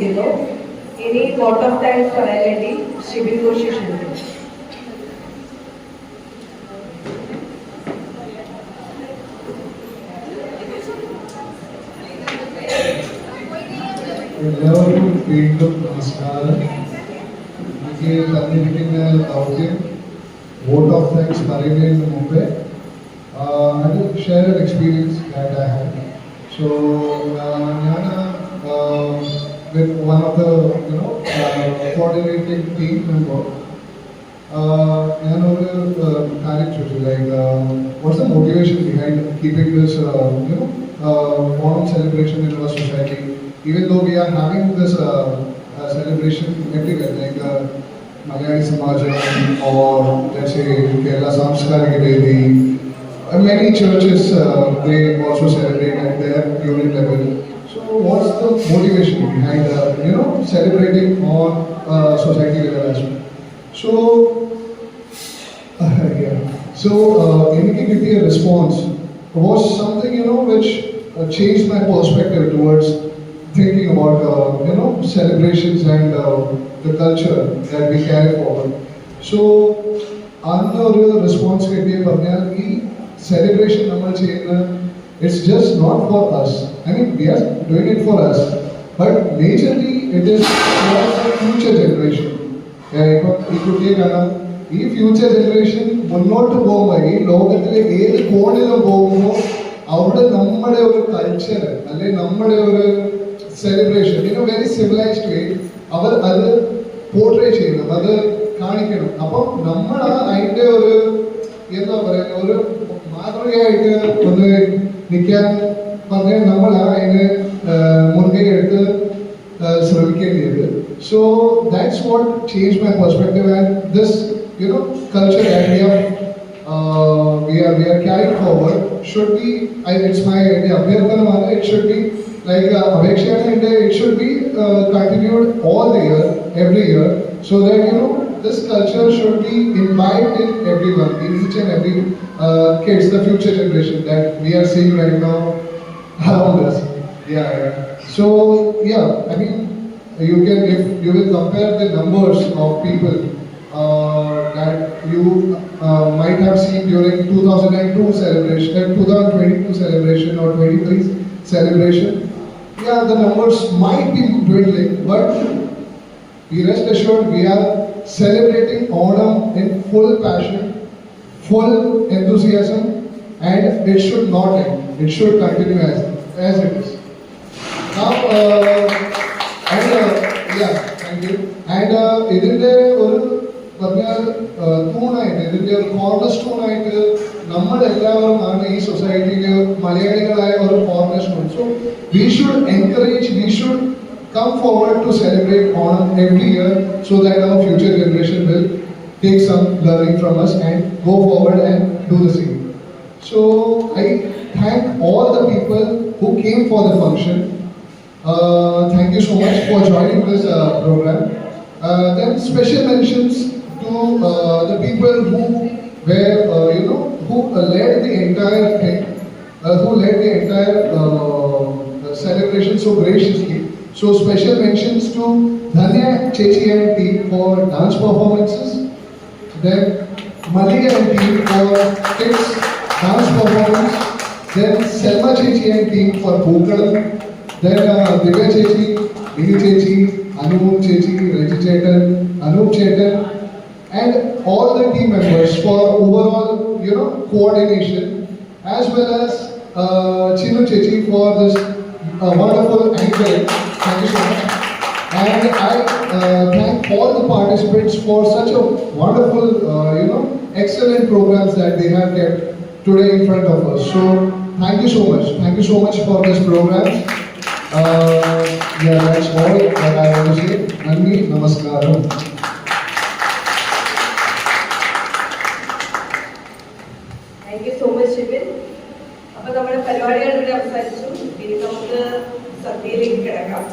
ചെയ്യുന്നു. ഇനി vote of thanks പറയാൻ വേണ്ടി ഷിബിൻ ഘോഷ് ക്ഷണിക്കുന്നു. എല്ലാവർക്കും വീണ്ടും നമസ്കാരം. എനിക്ക് തന്നിരിക്കുന്ന ദൗത്യം വോട്ട് ഓഫ് താങ്ക്സ് പറയുന്നതിന് മുമ്പേ അത് share an experience that I have. So ഞാൻ with one of the coordinating team member ഞാനൊരു കാര്യം ചോദിച്ചു, like what's the motivation behind keeping this Onam celebration in our society, even though we are having this celebration everywhere, like Malayali Samajam or let's say Kerala Samskarika Devi. Many churches they also celebrate at their unit level. So what's the motivation behind celebrating on society level as well? So എനിക്ക് കിട്ടിയ response was something which changed my perspective towards thinking about celebrations and the culture that we carry forward. So another response കിട്ടിയ പറഞ്ഞാൽ ഈ celebration നമ്മൾ ചെയ്യുന്ന it's just not for us. I mean, we are doing it for us, but majorly it is for the future generation. ഈ future generation മുന്നോട്ട് പോകുമ്പോൾ ഈ ലോകത്തിലെ ഏത് കോണിലും പോകുമ്പോൾ അവിടെ നമ്മുടെ ഒരു കൾച്ചർ അല്ലെങ്കിൽ നമ്മുടെ ഒരു സെലിബ്രേഷൻ വെരി സിവിലൈസ്ഡ് വേ അവർ അത് പോർട്രേ ചെയ്യണം, അത് കാണിക്കണം. അപ്പം നമ്മൾ അതിൻ്റെ ഒരു എന്താ പറയുക ഒരു മാതൃകയായിട്ട് ഒന്ന് നിൽക്കാൻ പറഞ്ഞാൽ നമ്മൾ അതിന് മുൻകൈ എടുത്ത് ശ്രമിക്കേണ്ടത്. So that's what changed my perspective, and this culture that we are carrying forward should be, it's my idea, it should be like Avekshana, it should be continued all the year, every year, so that this culture should be imbibed in everyone, in each and every kids, the future generation that we are seeing right now around us. So I mean, you can, if you will compare the numbers of people that you might have seen during 2002 celebration, 2022 celebration or 23 celebration, the numbers might be dwindling, but be rest assured we are celebrating Onam in full passion, full enthusiasm, and it should not end. It should continue as it is. Now, thank you. And ഇതിന്റെ ഒരു പറഞ്ഞാൽ തൂണായിട്ട്, ഇതിന്റെ ഒരു corner stone ആയിട്ട് നമ്മളെല്ലാവരും ആണ് ഈ സൊസൈറ്റിയിലെ മലയാളികളായ ഒരു corner stone. So we should encourage, we should come forward to celebrate Onam every year so that our future generation will take some learning from us and go forward and do the same. So I thank all the people who came for the function. Thank you so much for joining this program. Then special mentions to the people who were, who led the entire thing, who led the entire celebration so graciously. So special mentions to Dhanya Chechi and team for dance performances. Then Malika and team for kids dance performance. Then Selma Chechi and team for Bhokalam. Then Divya Chechi, Mini Chechi, Anup Chechi, Raji Chetan, Anup Chetan, and all the team members for overall, coordination, as well as Chinu Chechi for this wonderful anchoring. Thank you so much. And I thank all the participants for such a wonderful, excellent programs that they have kept today in front of us. So thank you so much. Thank you so much for this program. That's all that I want to say. Nandi, namaskaram. Thank you so much, Shibin. അപ്പോൾ നമ്മുടെ പരിപാടികൾ ഇവിടെ അവസാനിച്ചു. ഇനി നമുക്ക് സദ്യയിലേക്ക് കിടക്കാം.